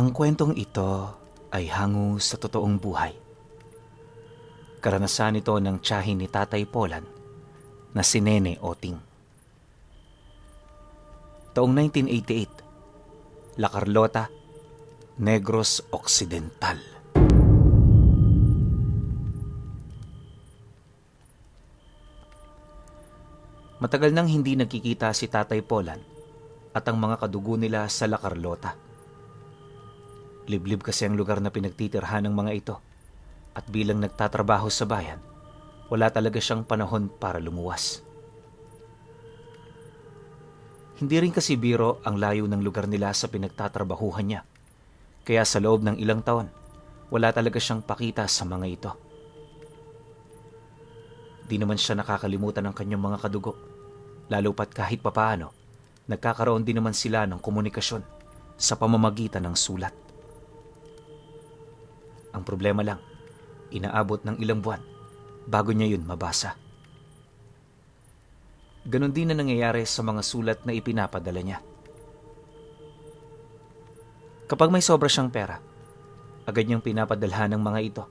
Ang kwentong ito ay hango sa totoong buhay. Karanasan ito ng tiyahin ni Tatay Polan na si Nene Oting. Taong 1988, La Carlota, Negros Occidental. Matagal nang hindi nagkikita si Tatay Polan at ang mga kadugo nila sa La Carlota. Liblib kasi ang lugar na pinagtitirhan ng mga ito at bilang nagtatrabaho sa bayan, wala talaga siyang panahon para lumuwas. Hindi rin kasi biro ang layo ng lugar nila sa pinagtatrabahuhan niya, kaya sa loob ng ilang taon, wala talaga siyang pakita sa mga ito. Di naman siya nakakalimutan ng kanyang mga kadugo, lalo pat kahit papaano, nagkakaroon din naman sila ng komunikasyon sa pamamagitan ng sulat. Ang problema lang, inaabot ng ilang buwan bago niya yun mabasa. Ganon din na nangyayari sa mga sulat na ipinapadala niya. Kapag may sobra siyang pera, agad niyang pinapadalhan ng mga ito.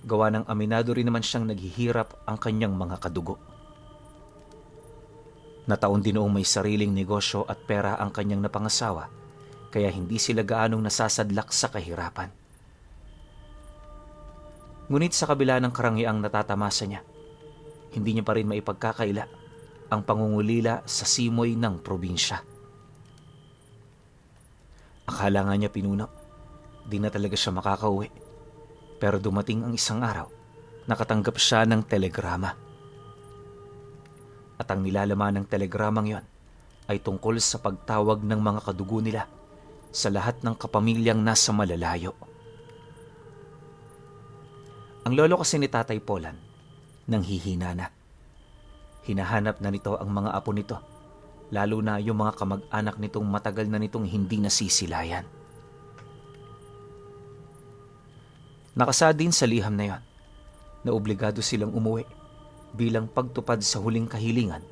Gawa ng aminado rin naman siyang naghihirap ang kanyang mga kadugo. Nataon din noong may sariling negosyo at pera ang kanyang napangasawa, kaya hindi sila gaanong nasasadlak sa kahirapan. Ngunit sa kabila ng karangyang natatamasa niya, hindi niya pa rin maipagkakaila ang pangungulila sa simoy ng probinsya. Akala nga niya pinuno, di na talaga siya makakauwi. Pero dumating ang isang araw, nakatanggap siya ng telegrama. At ang nilalaman ng telegramang yon ay tungkol sa pagtawag ng mga kadugo nila sa lahat ng kapamilyang nasa malalayo. Ang lolo kasi ni Tatay Polan, nanghihina na. Hinahanap na nito ang mga apo nito, lalo na yung mga kamag-anak nitong matagal na nitong hindi nasisilayan. Nakasa din sa liham na yon na obligado silang umuwi bilang pagtupad sa huling kahilingan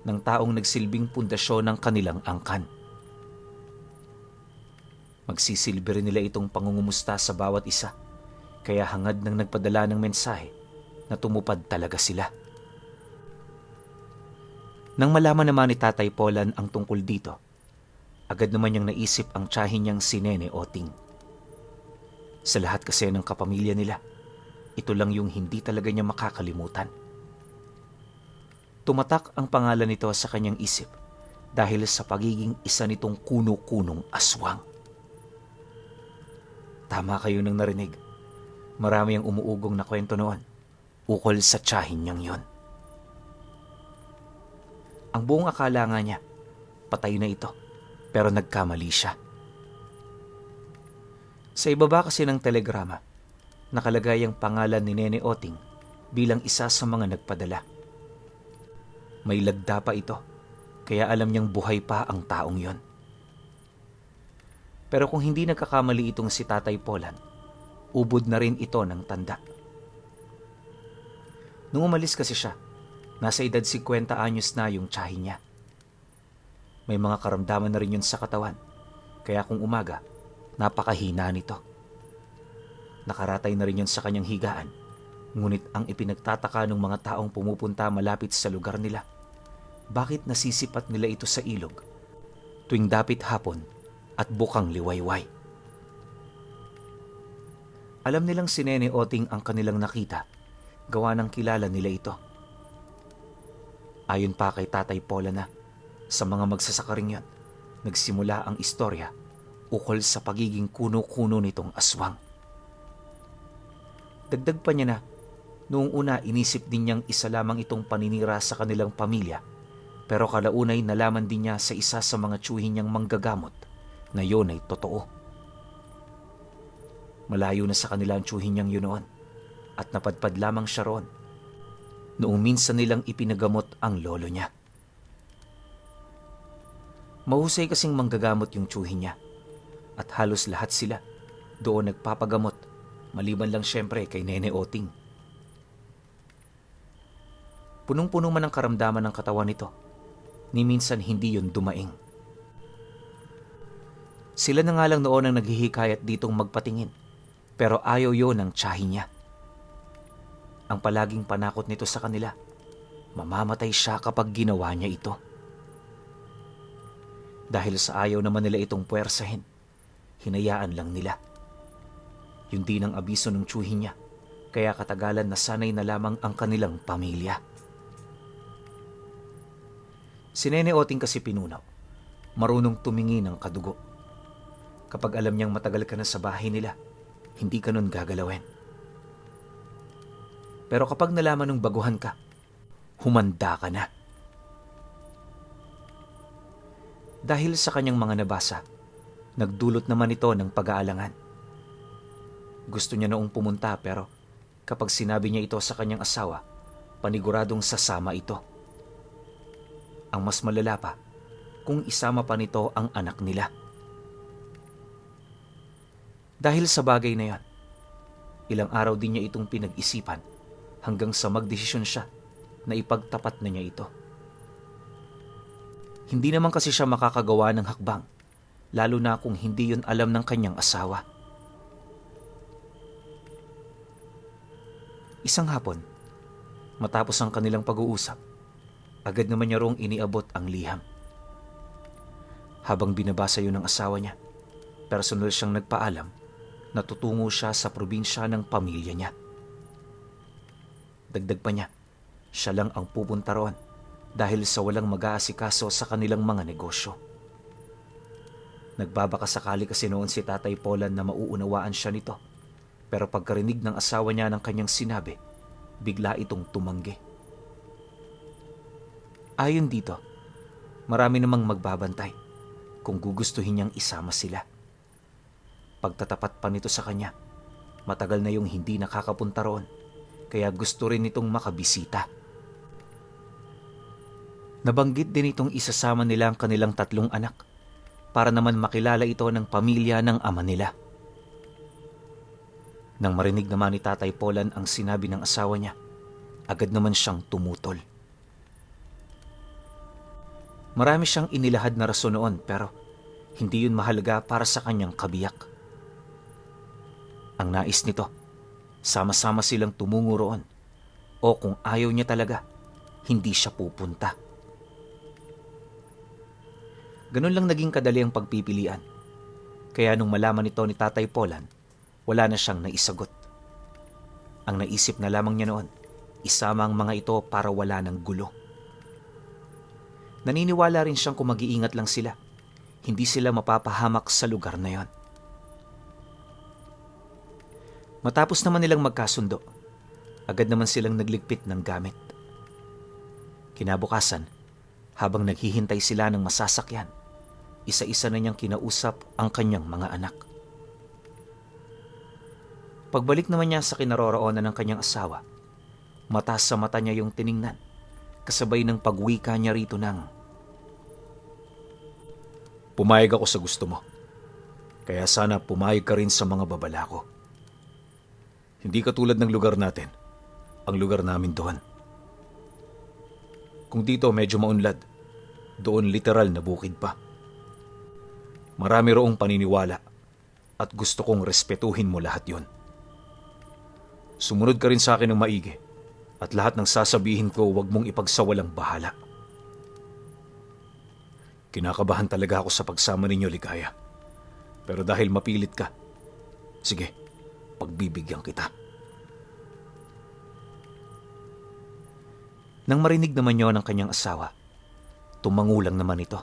ng taong nagsilbing pundasyon ng kanilang angkan. Magsisilbi rin nila itong pangungumusta sa bawat isa, kaya hangad nang nagpadala ng mensahe na tumupad talaga sila. Nang malaman naman ni Tatay Polan ang tungkol dito, agad naman niyang naisip ang tiyahin niyang si Nene Oting. Sa lahat kasi ng kapamilya nila, ito lang yung hindi talaga niya makakalimutan. Tumatak ang pangalan nito sa kanyang isip dahil sa pagiging isa nitong kuno-kunong aswang. Tama kayo nang narinig. Marami ang umuugong na kwento noon ukol sa tiyahin niyang yon. Ang buong akala nga niya, patay na ito, pero nagkamali siya. Sa ibaba kasi ng telegrama, nakalagay ang pangalan ni Nene Oting bilang isa sa mga nagpadala. May lagda pa ito, kaya alam niyang buhay pa ang taong yon. Pero kung hindi nagkakamali itong si Tatay Polan, ubod na rin ito ng tanda. Nung umalis kasi siya, nasa edad 50 anyos na yung tiyahin niya. May mga karamdaman na rin yun sa katawan, kaya kung umaga, napakahina nito. Nakaratay na rin yun sa kanyang higaan, ngunit ang ipinagtataka ng mga taong pumupunta malapit sa lugar nila, bakit nasisipat nila ito sa ilog tuwing dapit hapon at bukang liwayway? Alam nilang si Nene Oting ang kanilang nakita, gawa ng kilala nila ito. Ayon pa kay Tatay Polan na, sa mga magsasakaring yon, nagsimula ang istorya ukol sa pagiging kuno-kuno nitong aswang. Dagdag pa niya na, noong una inisip din niyang isa lamang itong paninira sa kanilang pamilya, pero kalaunay nalaman din niya sa isa sa mga tiyuhin niyang manggagamot na yon ay totoo. Malayo na sa kanila ang tiyuhin niyang yun noon at napadpad lamang siya roon noong minsan nilang ipinagamot ang lolo niya. Mahusay kasing manggagamot yung tiyuhin niya at halos lahat sila doon nagpapagamot, maliban lang syempre kay Nene Oting. Punong-puno man ang karamdaman ng katawan nito, ni minsan hindi yun dumaing. Sila na nga lang noon ang naghihikayat ditong magpatingin, pero ayaw yon ng tiyahin niya. Ang palaging panakot nito sa kanila, mamamatay siya kapag ginawa niya ito. Dahil sa ayaw naman nila itong puwersahin, hinayaan lang nila. Yun din ang abiso ng tiyuhin niya, kaya katagalan na sanay na lamang ang kanilang pamilya. Si Nene Oting kasi pinunaw, marunong tumingin ng kadugo. Kapag alam niyang matagal ka na sa bahay nila, hindi ka nun gagalawin. Pero kapag nalaman ng baguhan ka, humanda ka na. Dahil sa kanyang mga nabasa, nagdulot naman ito ng pag-aalangan. Gusto niya noong pumunta pero kapag sinabi niya ito sa kanyang asawa, paniguradong sasama ito. Ang mas malala pa, kung isama pa nito ang anak nila. Dahil sa bagay na yan, ilang araw din niya itong pinag-isipan hanggang sa magdesisyon siya na ipagtapat na niya ito. Hindi naman kasi siya makakagawa ng hakbang, lalo na kung hindi yun alam ng kanyang asawa. Isang hapon, matapos ang kanilang pag-uusap, agad naman niya roong iniabot ang liham. Habang binabasa yun ng asawa niya, personal siyang nagpaalam na tutungo siya sa probinsya ng pamilya niya. Dagdag pa niya, siya lang ang pupunta roon dahil sa walang mag-aasikaso sa kanilang mga negosyo. Nagbabaka sakali kasi noon si Tatay Polan na mauunawaan siya nito, pero pagkarinig ng asawa niya ng kanyang sinabi, bigla itong tumanggi. Ayon dito, marami namang magbabantay kung gugustuhin niyang isama sila. Pagtatapat pa nito sa kanya, matagal na yung hindi nakakapunta roon, kaya gusto rin nitong makabisita. Nabanggit din itong isasama nila ang kanilang 3 anak para naman makilala ito ng pamilya ng ama nila. Nang marinig naman ni Tatay Polan ang sinabi ng asawa niya, agad naman siyang tumutol. Marami siyang inilahad na rason noon pero hindi yun mahalaga para sa kanyang kabiyak. Ang nais nito, sama-sama silang tumungo roon o kung ayaw niya talaga, hindi siya pupunta. Ganun lang naging kadali ang pagpipilian. Kaya nung malaman nito ni Tatay Polan, wala na siyang naisagot. Ang naisip na lamang niya noon, isama ang mga ito para wala ng gulo. Naniniwala rin siyang kung mag-iingat lang sila, hindi sila mapapahamak sa lugar na yon. Matapos naman nilang magkasundo, agad naman silang nagligpit ng gamit. Kinabukasan, habang naghihintay sila ng masasakyan, isa-isa na niyang kinausap ang kanyang mga anak. Pagbalik naman niya sa kinaroroonan ng kanyang asawa, mata sa mata niya yung tiningnan, kasabay ng pagwika niya rito ng, "Pumayag ako sa gusto mo, kaya sana pumayag ka rin sa mga babala ko. Hindi katulad ng lugar natin, ang lugar namin doon. Kung dito medyo maunlad, doon literal na bukid pa. Marami roong paniniwala at gusto kong respetuhin mo lahat yon. Sumunod ka rin sa akin ng maigi at lahat ng sasabihin ko huwag mong ipagsawalang bahala. Kinakabahan talaga ako sa pagsama ninyo, Ligaya. Pero dahil mapilit ka, sige, pagbibigyan kita." Nang marinig naman niyo ng kanyang asawa, tumangulang naman ito.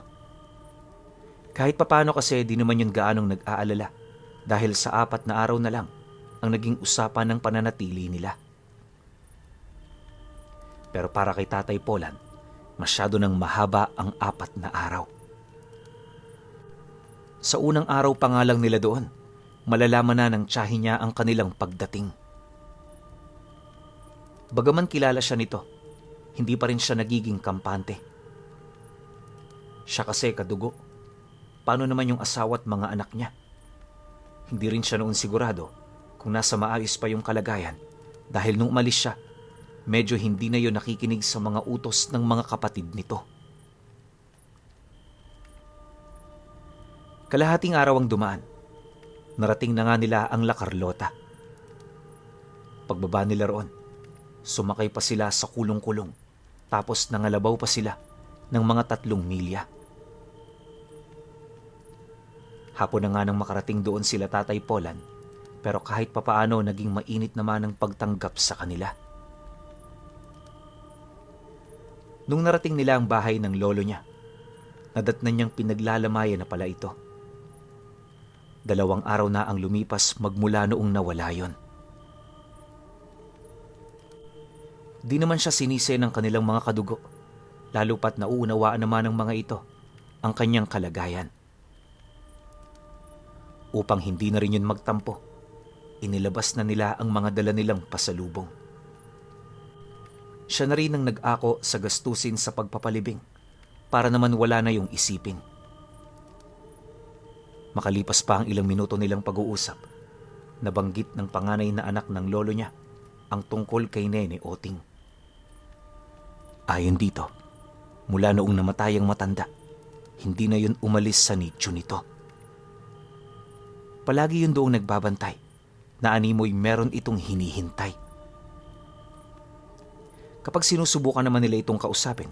Kahit papano kasi di naman yun gaanong nag-aalala dahil sa 4 na araw na lang ang naging usapan ng pananatili nila. Pero para kay Tatay Polan, masyado nang mahaba ang 4 na araw. Sa unang araw pa nga lang nila doon, malalaman na ng tiyahin niya ang kanilang pagdating. Bagaman kilala siya nito, hindi pa rin siya nagiging kampante. Siya kasi kadugo. Paano naman yung asawa at mga anak niya? Hindi rin siya noon sigurado kung nasa maayos pa yung kalagayan dahil nung umalis siya, medyo hindi na yun nakikinig sa mga utos ng mga kapatid nito. Kalahating araw ang dumaan. Narating na nga nila ang La Carlota. Pagbaba nila roon, sumakay pa sila sa kulong-kulong, tapos nangalabaw pa sila ng mga 3 milya. Hapon na nga nang makarating doon sila Tatay Polan, pero kahit papaano naging mainit naman ang pagtanggap sa kanila. Nung narating nila ang bahay ng lolo niya, nadatnan niyang pinaglalamayan na pala ito. 2 araw na ang lumipas magmula noong nawala yon. Di naman siya sinisi ng kanilang mga kadugo, lalo pat nauunawaan naman ng mga ito ang kanyang kalagayan. Upang hindi na rin yun magtampo, inilabas na nila ang mga dala nilang pasalubong. Siya na rin ang nag-ako sa gastusin sa pagpapalibing para naman wala na yung isipin. Makalipas pa ang ilang minuto nilang pag-uusap, nabanggit ng panganay na anak ng lolo niya ang tungkol kay Nene Oting. Ayon dito, mula noong namatay ang matanda, hindi na yun umalis sa nicho nito. Palagi yun doong nagbabantay, na animoy meron itong hinihintay. Kapag sinusubukan naman nila itong kausapin,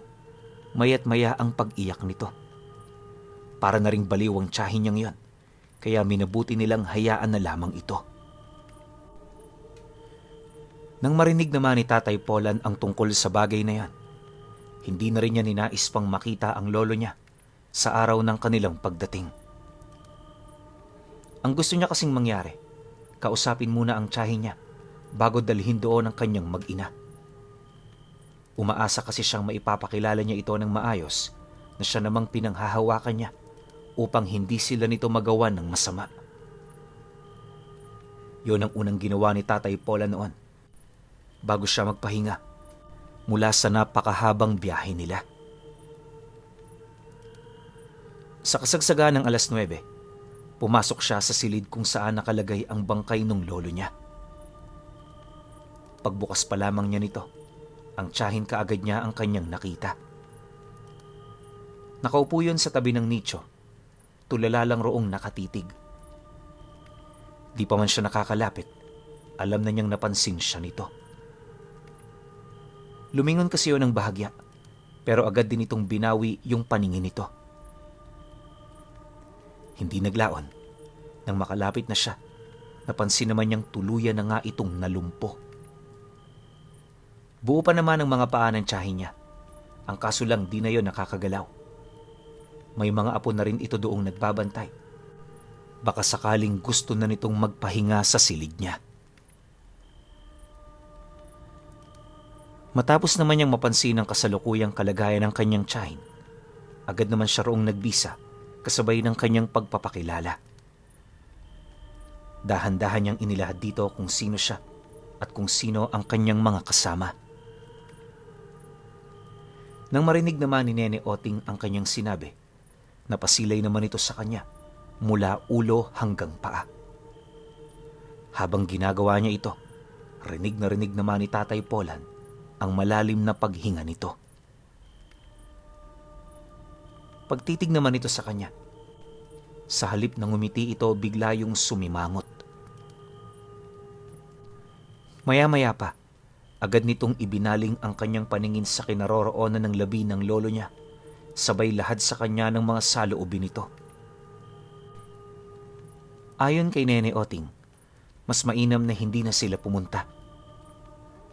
maya't maya ang pag-iyak nito. Para na ring baliw ang tiyahin niyang yon, kaya minabuti nilang hayaan na lamang ito. Nang marinig naman ni Tatay Polan ang tungkol sa bagay na yan, hindi na rin niya ninais pang makita ang lolo niya sa araw ng kanilang pagdating. Ang gusto niya kasing mangyari, kausapin muna ang tiyahin niya bago dalhin doon ang kanyang mag-ina. Umaasa kasi siyang maipapakilala niya ito ng maayos na siya namang pinanghahawakan niya upang hindi sila nito magawa ng masama. Yun ang unang ginawa ni Tatay Polan noon bago siya magpahinga mula sa napakahabang biyahe nila. Sa kasagsagan ng 9:00, pumasok siya sa silid kung saan nakalagay ang bangkay ng lolo niya. Pagbukas pa lamang niya nito, ang tiyahin kaagad niya ang kanyang nakita. Nakaupo yun sa tabi ng nicho, tulala lang roong nakatitig. Di pa man siya nakakalapit, alam na niyang napansin siya nito. Lumingon kasi yun ng bahagya, pero agad din itong binawi yung paningin nito. Hindi naglaon. Nang makalapit na siya, napansin naman niyang tuluyan na nga itong nalumpo. Buo pa naman ang mga paa ng tiyahin niya. Ang kaso lang di na yun nakakagalaw. May mga apo na rin ito doong nagbabantay. Baka sakaling gusto na nitong magpahinga sa silid niya. Matapos naman niyang mapansin ang kasalukuyang kalagayan ng kanyang tiyahin, agad naman siya roong nagbisa kasabay ng kanyang pagpapakilala. Dahan-dahan niyang inilahad dito kung sino siya at kung sino ang kanyang mga kasama. Nang marinig naman ni Nene Oting ang kanyang sinabi, napasilay naman ito sa kanya mula ulo hanggang paa. Habang ginagawa niya ito, rinig na rinig naman ni Tatay Polan ang malalim na paghinga nito. Pagtitig naman ito sa kanya, sa halip na ngumiti ito bigla yung sumimangot. Maya-maya pa, agad nitong ibinaling ang kanyang paningin sa kinaroroonan ng labi ng lolo niya, sabay lahad sa kanya ng mga saloobin nito. Ayon kay Nene Oting, mas mainam na hindi na sila pumunta.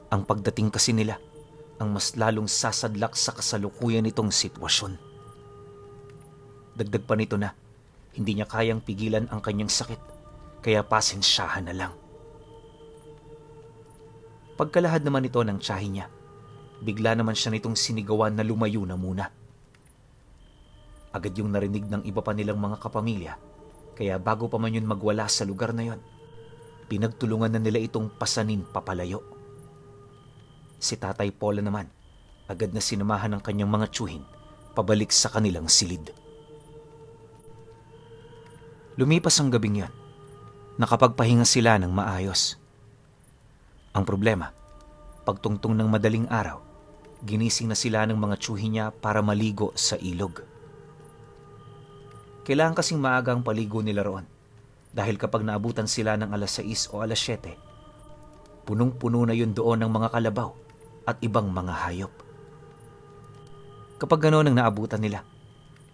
Ang pagdating kasi nila ang mas lalong sasadlak sa kasalukuyan nitong sitwasyon. Dagdag pa nito na hindi niya kayang pigilan ang kanyang sakit, kaya pasensyahan na lang. Pagkalahad naman ito ng tiyahin niya, bigla naman siya nitong sinigawan na lumayo na muna. Agad yung narinig ng iba pa nilang mga kapamilya, kaya bago pa man yun magwala sa lugar na yon, pinagtulungan na nila itong pasanin papalayo. Si Tatay Polan naman, agad na sinamahan ng kanyang mga tiyuhin pabalik sa kanilang silid. Lumipas ang gabing yan, nakapagpahinga sila ng maayos. Ang problema, pagtungtong ng madaling araw, ginising na sila ng mga tiyuhin niya para maligo sa ilog. Kailangan kasing maaga ang paligo nila roon dahil kapag naabutan sila ng alas 6 o alas 7, punong-puno na yun doon ng mga kalabaw at ibang mga hayop. Kapag gano'n ang naabutan nila,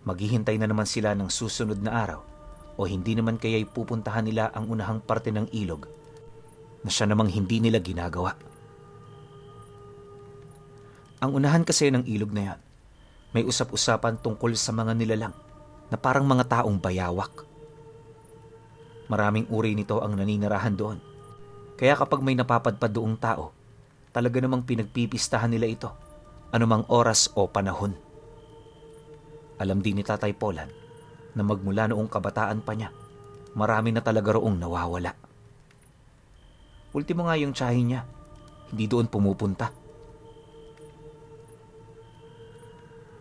maghihintay na naman sila ng susunod na araw o hindi naman kaya'y pupuntahan nila ang unahang parte ng ilog na siya namang hindi nila ginagawa. Ang unahan kasi ng ilog na yan, may usap-usapan tungkol sa mga nilalang na parang mga taong bayawak. Maraming uri nito ang naninirahan doon. Kaya kapag may napapadpad doong tao, talaga namang pinagpipistahan nila ito, anumang oras o panahon. Alam din ni Tatay Polan na magmula noong kabataan pa niya, marami na talaga roong nawawala. Ultimo nga yung tiyahin niya, hindi doon pumupunta.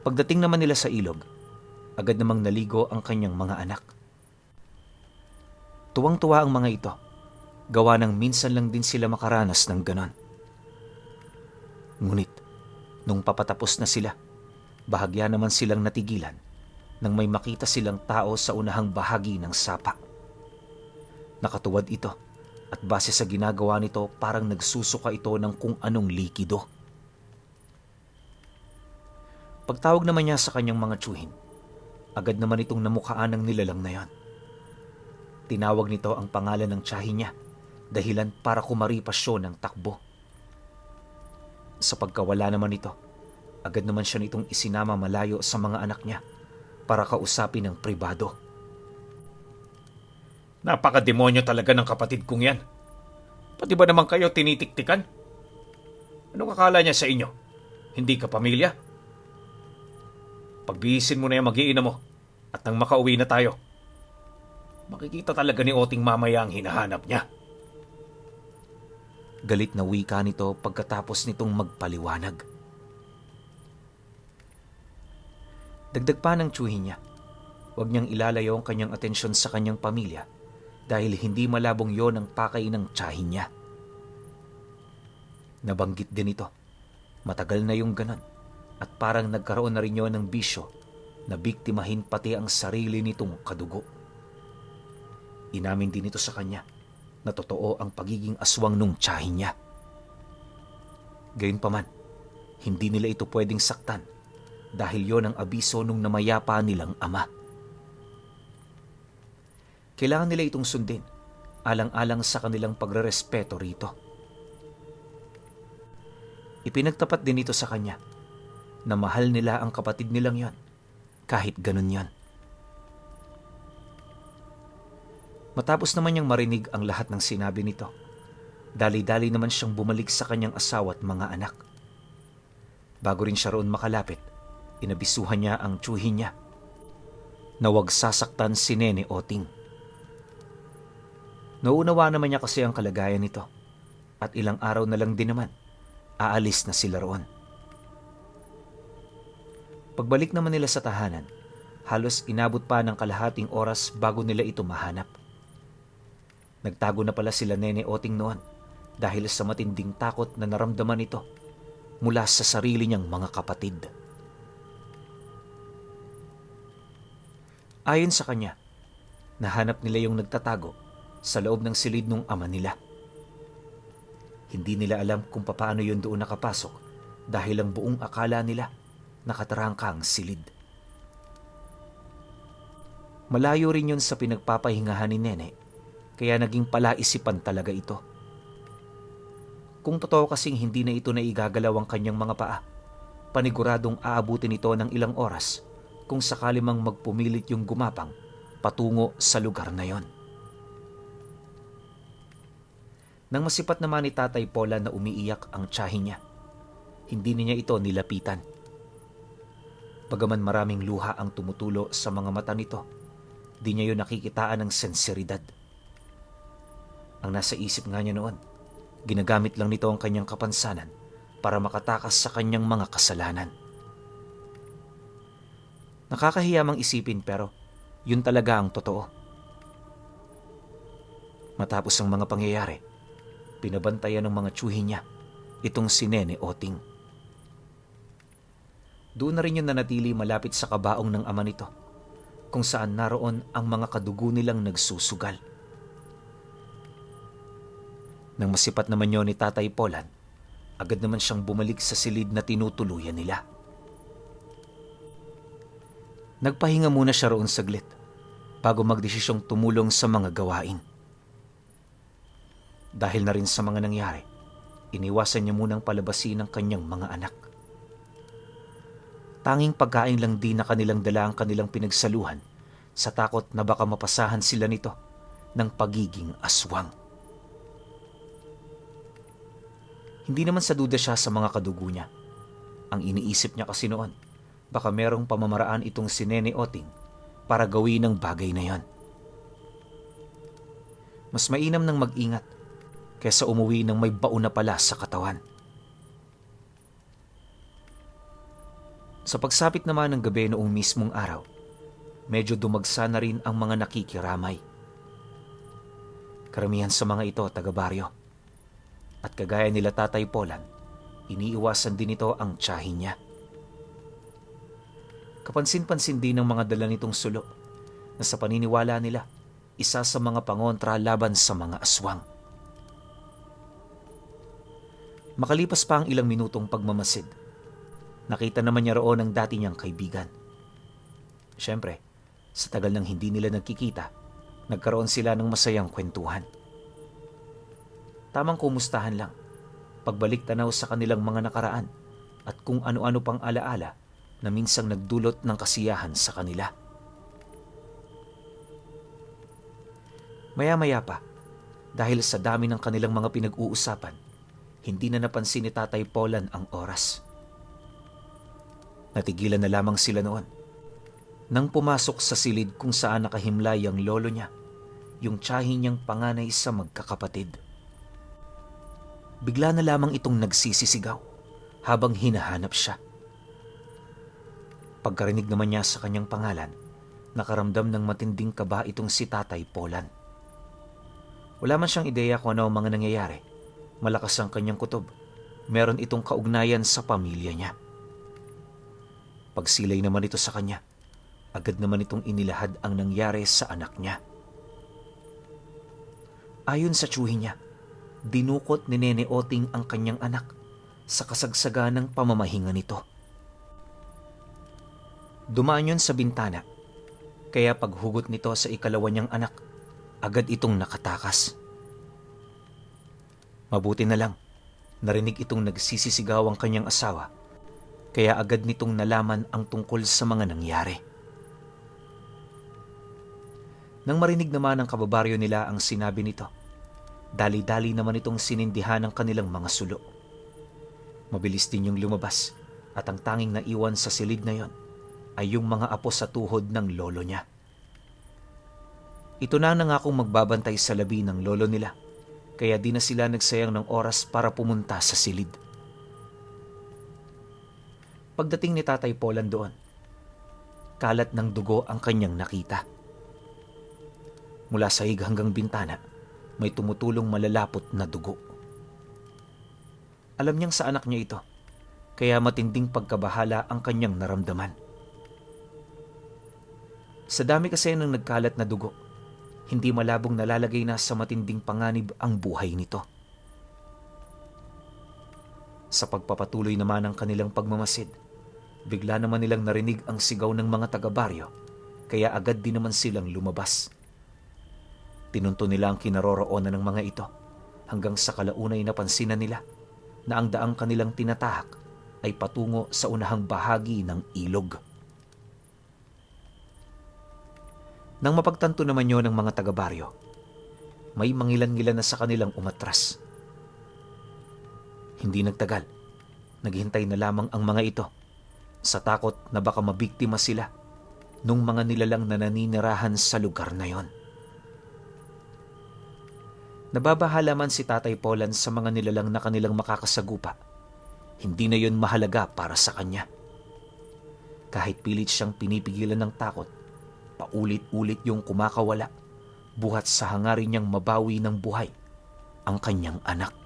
Pagdating naman nila sa ilog, agad namang naligo ang kanyang mga anak. Tuwang-tuwa ang mga ito, gawa ng minsan lang din sila makaranas ng ganon. Ngunit, nung papatapos na sila, bahagya naman silang natigilan nang may makita silang tao sa unahang bahagi ng sapa. Nakatuwad ito at base sa ginagawa nito parang nagsusuka ito ng kung anong likido. Pagtawag naman niya sa kanyang mga tiyuhin, agad naman itong namukhaan ng nilalang na yon. Tinawag nito ang pangalan ng tiyahin niya, dahilan para kumaripas siya ng takbo. Sa pagkawala naman nito, agad naman siya nitong isinama malayo sa mga anak niya para kausapin ng pribado. Napakademonyo talaga ng kapatid kong yan. Pati ba naman kayo tinitiktikan? Anong akala niya sa inyo? Hindi ka pamilya? Pagbihisin mo na yung mag-iina mo at nang makauwi na tayo, makikita talaga ni Oting mamaya ang hinahanap niya. Galit na wika nito pagkatapos nitong magpaliwanag. Dagdag pa ng tiyuhin niya, huwag niyang ilalayo ang kanyang atensyon sa kanyang pamilya dahil hindi malabong yon ang pakay ng tiyahin niya. Nabanggit din ito, matagal na yung ganon at parang nagkaroon na rin yon ng bisyo na biktimahin pati ang sarili nitong kadugo. Inamin din ito sa kanya na totoo ang pagiging aswang nung tiyahin niya. Gayunpaman, hindi nila ito pwedeng saktan dahil yon ang abiso nung namayapa nilang ama. Kailangan nila itong sundin, alang-alang sa kanilang pagrerespeto rito. Ipinagtapat din ito sa kanya na mahal nila ang kapatid nilang yon, kahit ganun yon. Matapos naman niyang marinig ang lahat ng sinabi nito, dali-dali naman siyang bumalik sa kanyang asawa at mga anak. Bago rin siya roon makalapit, inabisuhan niya ang tiyuhin niya na huwag sasaktan si Nene Oting. Nauunawa naman niya kasi ang kalagayan nito at ilang araw na lang din naman, aalis na sila roon. Pagbalik naman nila sa tahanan, halos inabot pa ng kalahating oras bago nila ito mahanap. Nagtago na pala sila Nene Oting noon dahil sa matinding takot na naramdaman nito mula sa sarili niyang mga kapatid. Ayon sa kanya, nahanap nila yung nagtatago sa loob ng silid ng ama nila. Hindi nila alam kung paano yun doon nakapasok dahil ang buong akala nila nakatarangkang silid. Malayo rin yun sa pinagpapahingahan ni Nene, kaya naging palaisipan talaga ito. Kung totoo kasing hindi na ito naigagalaw ang kanyang mga paa, paniguradong aabutin ito ng ilang oras kung sakali mang magpumilit yung gumapang patungo sa lugar na yon. Nang masipat naman ni Tatay Polan na umiiyak ang tiyahin niya, hindi niya ito nilapitan. Bagaman maraming luha ang tumutulo sa mga mata nito, di niya yun nakikitaan ng senseridad. Ang nasa isip nga niya noon, ginagamit lang nito ang kanyang kapansanan para makatakas sa kanyang mga kasalanan. Nakakahiya mang isipin pero yun talaga ang totoo. Matapos ang mga pangyayari, pinabantayan ng mga tiyuhin niya itong si Nene Oting. Doon na rin yun nanatili malapit sa kabaong ng ama nito kung saan naroon ang mga kadugo nilang nagsusugal. Nang masipat naman yun ni Tatay Polan, agad naman siyang bumalik sa silid na tinutuluyan nila. Nagpahinga muna siya roon saglit bago magdesisyong tumulong sa mga gawain. Dahil na rin sa mga nangyari, iniwasan niya munang palabasin ang kanyang mga anak. Tanging pagkain lang din na kanilang dala ang kanilang pinagsaluhan sa takot na baka mapasahan sila nito ng pagiging aswang. Hindi naman sa duda siya sa mga kadugo niya. Ang iniisip niya kasi noon, baka merong pamamaraan itong si Nene Oting para gawin ang bagay na yon. Mas mainam nang mag-ingat kaysa umuwi ng may baon na pala sa katawan. Sa pagsapit naman ng gabi noong mismong araw, medyo dumagsa na rin ang mga nakikiramay. Karamihan sa mga ito taga-baryo. At kagaya nila Tatay Polan, iniiwasan din ito ang tiyahin niya. Kapansin-pansin din ng mga dala nitong sulo na sa paniniwala nila, isa sa mga pangontra laban sa mga aswang. Makalipas pa ang ilang minutong pagmamasid, nakita naman niya roon ang dati niyang kaibigan. Siyempre, sa tagal ng hindi nila nagkikita, nagkaroon sila ng masayang kwentuhan. Tamang kumustahan lang, pagbalik tanaw sa kanilang mga nakaraan at kung ano-ano pang alaala na minsang nagdulot ng kasiyahan sa kanila. Maya-maya pa, dahil sa dami ng kanilang mga pinag-uusapan, hindi na napansin ni Tatay Polan ang oras. Natigilan na lamang sila noon nang pumasok sa silid kung saan nakahimlay ang lolo niya, yung tiyahin niyang panganay sa magkakapatid. Bigla na lamang itong nagsisisigaw habang hinahanap siya. Pagkarinig naman niya sa kanyang pangalan, nakaramdam ng matinding kaba itong si Tatay Polan. Wala man siyang ideya kung ano ang mga nangyayari. Malakas ang kanyang kutob. Meron itong kaugnayan sa pamilya niya. Pagsilay naman ito sa kanya, agad naman itong inilahad ang nangyari sa anak niya. Ayon sa tiyuhin niya, dinukot ni Nene Oting ang kanyang anak sa kasagsagan ng pamamahinga nito. Dumaan yun sa bintana, kaya paghugot nito sa ikalawa niyang anak, agad itong nakatakas. Mabuti na lang, narinig itong nagsisisigaw ang kanyang asawa, kaya agad nitong nalaman ang tungkol sa mga nangyari. Nang marinig naman ng kababaryo nila ang sinabi nito, dali-dali naman itong sinindihan ng kanilang mga sulo. Mabilis din yung lumabas at ang tanging naiwan sa silid na yon ay yung mga apo sa tuhod ng lolo niya. Ito na nangakong magbabantay sa labi ng lolo nila, kaya di na sila nagsayang ng oras para pumunta sa silid. Pagdating ni Tatay Polan doon, kalat ng dugo ang kanyang nakita. Mula sahig hanggang bintana, may tumutulong malalapot na dugo. Alam niyang sa anak niya ito, kaya matinding pagkabahala ang kanyang naramdaman. Sa dami kasi ng nagkalat na dugo, hindi malabong nalalagay na sa matinding panganib ang buhay nito. Sa pagpapatuloy naman ng kanilang pagmamasid, bigla naman nilang narinig ang sigaw ng mga taga-baryo, kaya agad din naman silang lumabas. Tinunto nila ang kinaroroonan ng mga ito hanggang sa kalaunay napansinan nila na ang daang kanilang tinatahak ay patungo sa unahang bahagi ng ilog. Nang mapagtanto naman yun ng mga taga-baryo, may mangilan-ngilan na sa kanilang umatras. Hindi nagtagal, naghintay na lamang ang mga ito sa takot na baka mabiktima sila nung mga nilalang na naninirahan sa lugar na yon. Nababahala man si Tatay Polan sa mga nilalang na kanilang makakasagupa, hindi na yon mahalaga para sa kanya. Kahit pilit siyang pinipigilan ng takot, paulit-ulit yung kumakawala, buhat sa hangarin niyang mabawi ng buhay ang kanyang anak.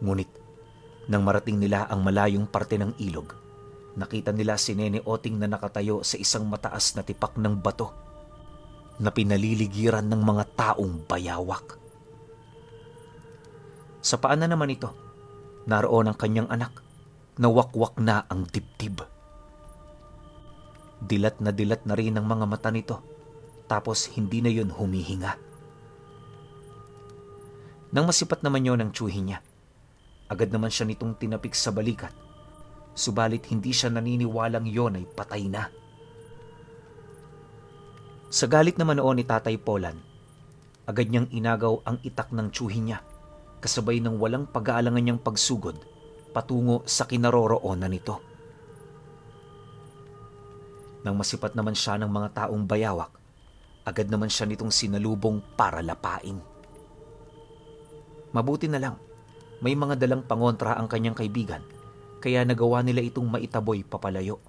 Ngunit, nang marating nila ang malayong parte ng ilog, nakita nila si Nene Oting na nakatayo sa isang mataas na tipak ng bato na pinaliligiran ng mga taong bayawak. Sa paanan naman ito, naroon ang kanyang anak na wakwak na ang dibdib. Dilat na rin ang mga mata nito, tapos hindi na yun humihinga. Nang masipat naman yon ang tsuhi niya, agad naman siya nitong tinapik sa balikat, subalit hindi siya naniniwalang yon ay patay na. Sa galit naman noon ni Tatay Polan, agad niyang inagaw ang itak ng tsuhi niya, kasabay ng walang pag-aalangan niyang pagsugod patungo sa kinaroroonan nito. Nang masipat naman siya ng mga taong bayawak, agad naman siya nitong sinalubong para lapain. Mabuti na lang, may mga dalang pangontra ang kanyang kaibigan, kaya nagawa nila itong maitaboy papalayo.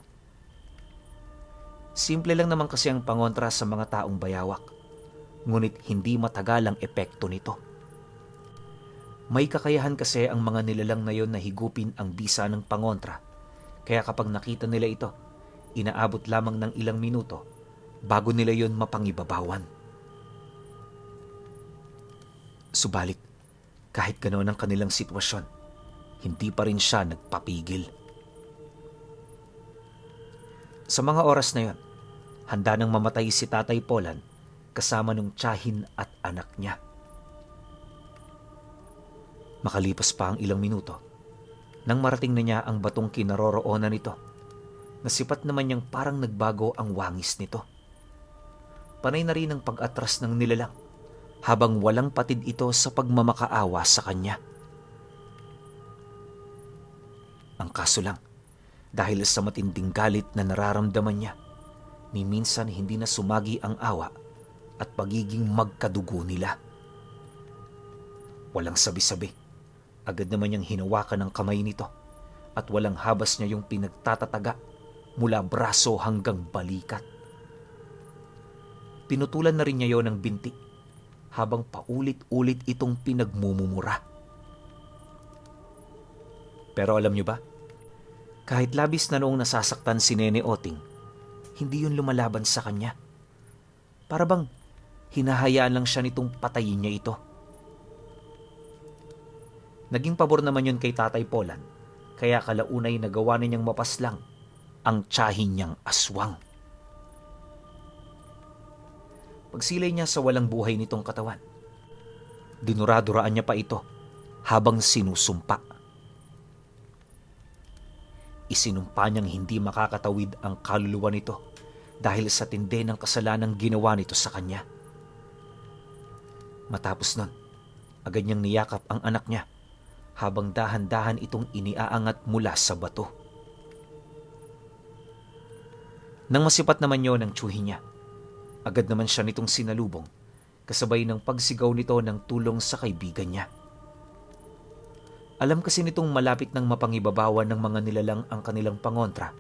Simple lang naman kasi ang pangontra sa mga taong bayawak, ngunit hindi matagal ang epekto nito. May kakayahan kasi ang mga nilalang na yon na higupin ang bisa ng pangontra, kaya kapag nakita nila ito, inaabot lamang ng ilang minuto bago nila yon mapangibabawan. Subalit, kahit ganoon ang kanilang sitwasyon, hindi pa rin siya nagpapigil. Sa mga oras na yon, handa nang mamatay si Tatay Polan kasama ng tiyahin at anak niya. Makalipas pa ang ilang minuto, nang marating na niya ang batong kinaroroonan nito, nasipat naman niyang parang nagbago ang wangis nito. Panay na rin ang pag-atras ng nilalang, habang walang patid ito sa pagmamakaawa sa kanya. Ang kaso lang, dahil sa matinding galit na nararamdaman niya, ni minsan hindi na sumagi ang awa at pagiging magkadugo nila. Walang sabi-sabi, agad naman niyang hinawakan ang kamay nito at walang habas niya yung pinagtatataga mula braso hanggang balikat. Pinutulan na rin niya yon ng binti habang paulit-ulit itong pinagmumumura. Pero alam niyo ba, kahit labis na noong nasasaktan si Nene Oting, hindi yun lumalaban sa kanya. Para bang hinahayaan lang siya nitong patayin niya ito. Naging pabor naman yun kay Tatay Polan, kaya kalaunay nagawa na niyang mapaslang ang tiyahin niyang aswang. Pagsilay niya sa walang buhay nitong katawan, dinuraduraan niya pa ito habang sinusumpa. Isinumpa niyang hindi makakatawid ang kaluluwa nito dahil sa tindi ng kasalanang ginawa nito sa kanya. Matapos nun, agad niyang niyakap ang anak niya habang dahan-dahan itong iniaangat mula sa bato. Nang masipat naman yon ang tsuhi niya, agad naman siya nitong sinalubong kasabay ng pagsigaw nito ng tulong sa kaibigan niya. Alam kasi nitong malapit ng mapangibabawan ng mga nilalang ang kanilang pangontra,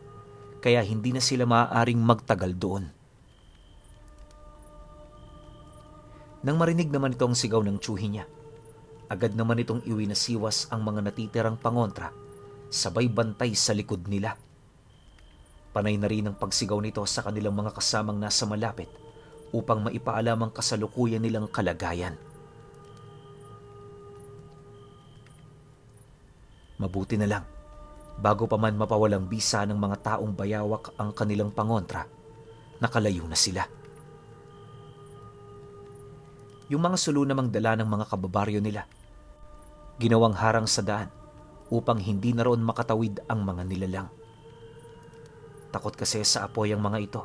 kaya hindi na sila maaaring magtagal doon. Nang marinig naman ito ang sigaw ng tsuhi niya, agad naman itong iwinasiwas ang mga natitirang pangontra, sabay bantay sa likod nila. Panay na rin ang pagsigaw nito sa kanilang mga kasamang nasa malapit upang maipaalam ang kasalukuyan nilang kalagayan. Mabuti na lang, bago pa man mapawalang bisa ng mga taong bayawak ang kanilang pangontra, nakalayo na sila. Yung mga sulo namang dala ng mga kababaryo nila, ginawang harang sa daan upang hindi na roon makatawid ang mga nilalang. Takot kasi sa apoy ang mga ito,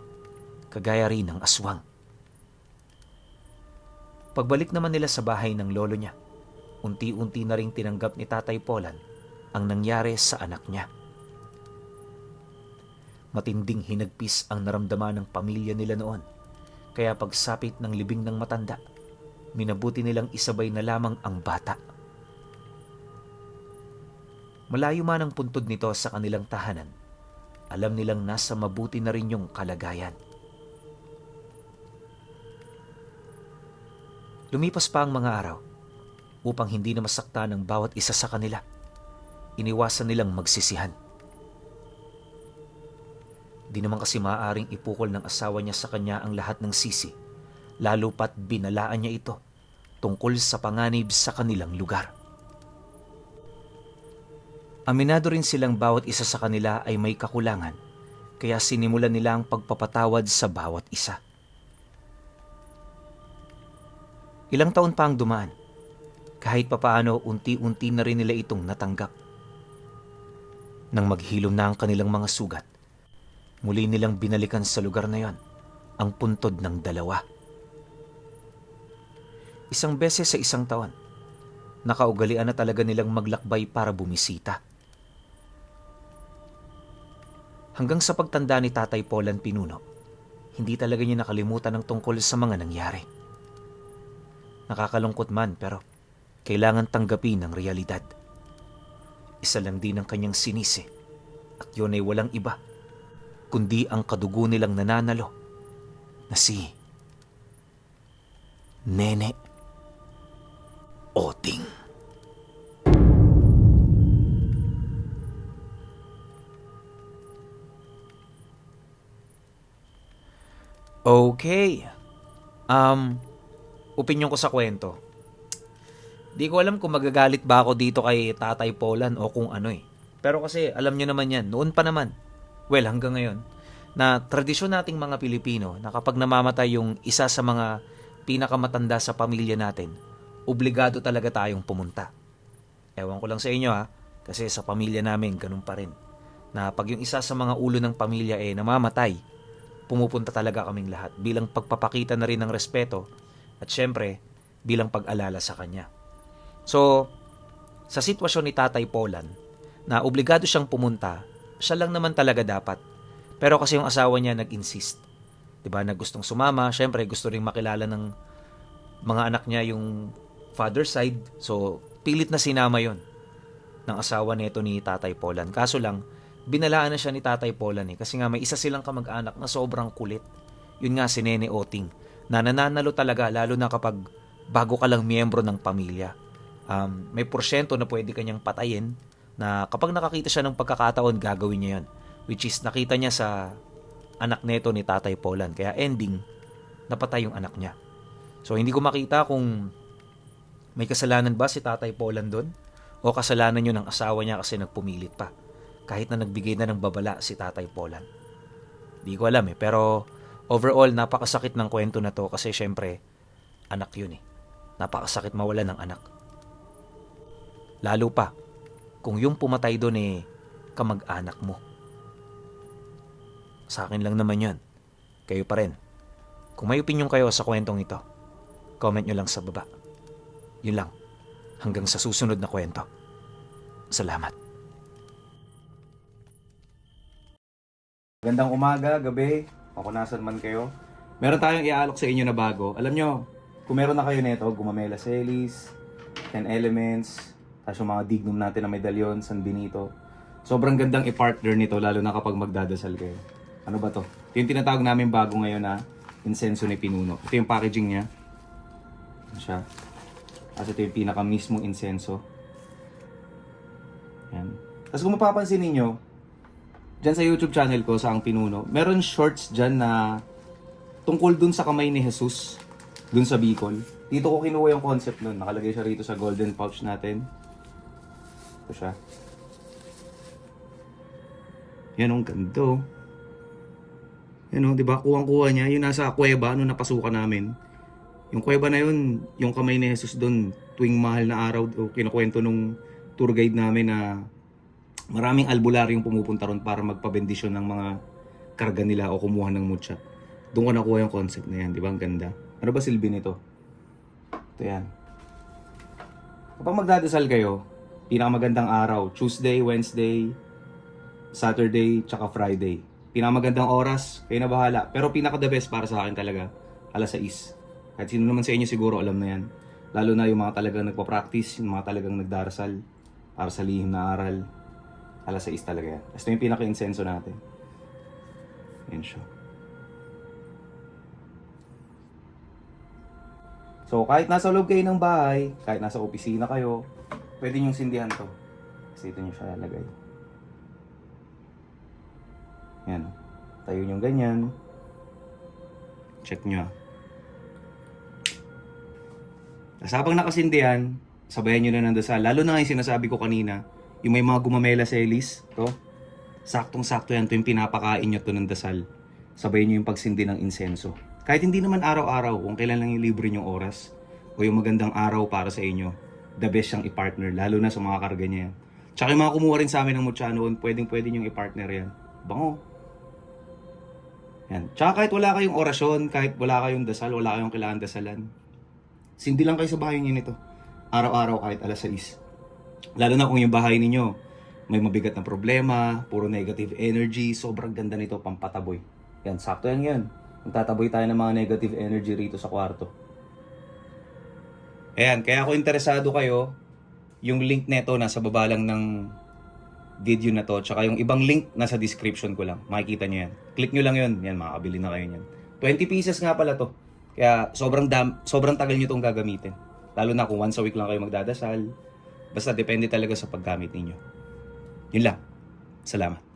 kagaya rin ng aswang. Pagbalik naman nila sa bahay ng lolo niya, unti-unti na ring tinanggap ni Tatay Polan ang nangyari sa anak niya. Matinding hinagpis ang naramdaman ng pamilya nila noon, kaya pagsapit ng libing ng matanda, minabuti nilang isabay na lamang ang bata. Malayo man ang puntod nito sa kanilang tahanan, alam nilang nasa mabuti na rin yung kalagayan. Lumipas pa ang mga araw upang hindi na masaktan ng bawat isa sa kanila. Iniwasan nilang magsisihan. Di naman kasi maaaring ipukol ng asawa niya sa kanya ang lahat ng sisi, lalo pat binalaan niya ito tungkol sa panganib sa kanilang lugar. Aminado rin silang bawat isa sa kanila ay may kakulangan, kaya sinimulan nila ang pagpapatawad sa bawat isa. Ilang taon pa ang dumaan, kahit papaano unti-unti na rin nila itong natanggap. Nang maghilom na ang kanilang mga sugat, muli nilang binalikan sa lugar na yon ang puntod ng dalawa. Isang beses sa isang taon, nakaugalian na talaga nilang maglakbay para bumisita. Hanggang sa pagtanda ni Tatay Polan Pinuno, hindi talaga niya nakalimutan ang tungkol sa mga nangyari. Nakakalungkot man pero kailangan tanggapin ang realidad. Isa lang din ang kanyang sinisi at yun ay walang iba kundi ang kadugo nilang nananalo na si Nene Oting. Okay. Opinyon ko sa kwento. Di ko alam kung magagalit ba ako dito kay Tatay Polan o kung ano eh. Pero kasi alam nyo naman yan, noon pa naman, well hanggang ngayon, na tradisyon nating mga Pilipino na kapag namamatay yung isa sa mga pinakamatanda sa pamilya natin, obligado talaga tayong pumunta. Ewan ko lang sa inyo ha, kasi sa pamilya namin ganun pa rin. Na pag yung isa sa mga ulo ng pamilya namamatay, pumupunta talaga kaming lahat bilang pagpapakita na rin ng respeto at syempre bilang pag-alala sa kanya. So, sa sitwasyon ni Tatay Polan, na obligado siyang pumunta, siya lang naman talaga dapat. Pero kasi yung asawa niya nag-insist. 'Di ba? Na gustong sumama, syempre gusto ring makilala ng mga anak niya yung father side. So, pilit na sinama 'yon ng asawa nito ni Tatay Polan. Kaso lang, binalaan na siya ni Tatay Polan kasi nga may isa silang kamag-anak na sobrang kulit. Yun nga si Nene Oting, na nananalo talaga lalo na kapag bago ka lang miyembro ng pamilya. May porsyento na pwede kanyang patayin na kapag nakakita siya ng pagkakataon, gagawin niya yun. Which is, nakita niya sa anak neto ni Tatay Polan. Kaya ending, napatay yung anak niya. So, hindi ko makita kung may kasalanan ba si Tatay Polan doon o kasalanan yun ng asawa niya kasi nagpumilit pa. Kahit na nagbigay na ng babala si Tatay Polan. Hindi ko alam pero overall, napakasakit ng kwento na to kasi syempre, anak yun Napakasakit mawala ng anak. Lalo pa, kung yung pumatay doon kamag-anak mo. Sa akin lang naman yun. Kayo pa rin. Kung may opinion kayo sa kwentong ito, comment nyo lang sa baba. Yun lang. Hanggang sa susunod na kwento. Salamat. Gandang umaga, gabi, o kung nasan man kayo. Meron tayong iaalok sa inyo na bago. Alam nyo, kung meron na kayo nito, Gumamela Celis, 10 Elements, tapos yung mga dignum natin na medalyon, San Benito. Sobrang gandang i-partner nito, lalo na kapag magdadasal kayo. Ano ba to? Ito yung tinatawag namin bago ngayon na insenso ni Pinuno. Ito yung packaging niya. Ano siya? Tapos ito yung pinaka mismong insenso. Yan. Tapos kung mapapansin ninyo, dyan sa YouTube channel ko, sa Ang Pinuno, meron shorts dyan na tungkol dun sa kamay ni Jesus, dun sa Bicol. Dito ko kinuha yung concept nun. Nakalagay siya rito sa golden pouch natin. Ito siya. Yan ang ganda. Yan di ba? Kuwang-kuha niya. Yung nasa kuweba, napasukan namin. Yung kuweba na yun, yung kamay ni Jesus dun, tuwing mahal na araw, o kinukwento nung tour guide namin na maraming albularyong pumupunta ron para magpabendisyon ng mga karga nila o kumuha ng mutya. Doon ko nakuha yung concept na yan, di ba? Ang ganda. Ano ba silbi nito? Ito yan. Kapag magdadasal kayo, pinakamagandang araw, Tuesday, Wednesday, Saturday, tsaka Friday. Pinakamagandang oras, kayo na bahala. Pero pinaka-the best para sa akin talaga, alas 6. Kahit sino naman sa inyo siguro alam na yan. Lalo na yung mga talagang nagpa-practice, yung mga talagang nagdarasal para sa lihim na aral. Alas 6 talaga yan. Ito yung pinaka-insenso natin. Yan siya. So, kahit nasa loob kayo ng bahay, kahit nasa opisina kayo, pwede nyo sindihan to. Kasi ito nyo siya lalagay. Yan. Tayo yung ganyan. Check nyo. Tapos habang nakasindi yan, sabayan nyo na ng dasal. Lalo na nga yung sinasabi ko kanina, yung may mga gumamela sa Elis, to, saktong-sakto yan, to yung pinapakain nyo to ng dasal. Sabayan nyo yung pagsindi ng insenso. Kahit hindi naman araw-araw, kung kailan lang yung libre nyong oras, o yung magandang araw para sa inyo, the best siyang i-partner, lalo na sa mga karga niya yan. Tsaka yung mga kumuha rin sa amin ng mutya noon, pwedeng nyong i-partner yan. Bango. Yan. Tsaka kahit wala kayong orasyon, kahit wala kayong dasal, wala kayong kailangan dasalan, sindi lang kayo sa bahay niyo nito. Araw-araw kahit alas 6. Lalo na kung yung bahay ninyo may mabigat na problema, puro negative energy, sobrang ganda nito, pampataboy. Yan, sakto yan yun. Kung tataboy tayo ng mga negative energy rito sa kwarto. Ayan, kaya kung interesado kayo, yung link neto nasa baba lang ng video na to, tsaka yung ibang link nasa description ko lang. Makikita nyo yan. Click nyo lang yun. Yan, makakabili na kayo yan. 20 pieces nga pala to. Kaya sobrang tagal nyo itong gagamitin. Lalo na kung once a week lang kayo magdadasal. Basta depende talaga sa paggamit ninyo. Yun lang. Salamat.